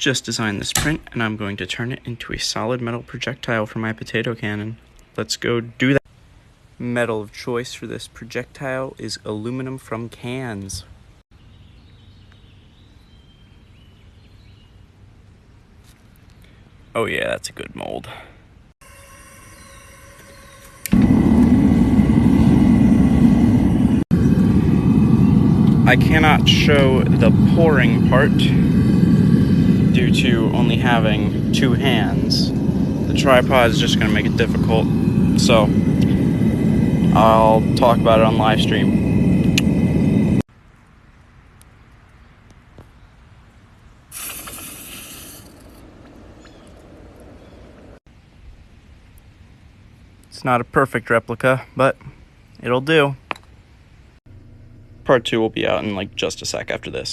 just designed this print, and I'm going to turn it into a solid metal projectile for my potato cannon. Let's go do that. Metal of choice for this projectile is aluminum from cans. Oh yeah, that's a good mold. I cannot show the pouring part due to only having two hands. The tripod is just going to make it difficult, so I'll talk about it on live stream. It's not a perfect replica, but it'll do. Part 2 will be out in like just a sec after this.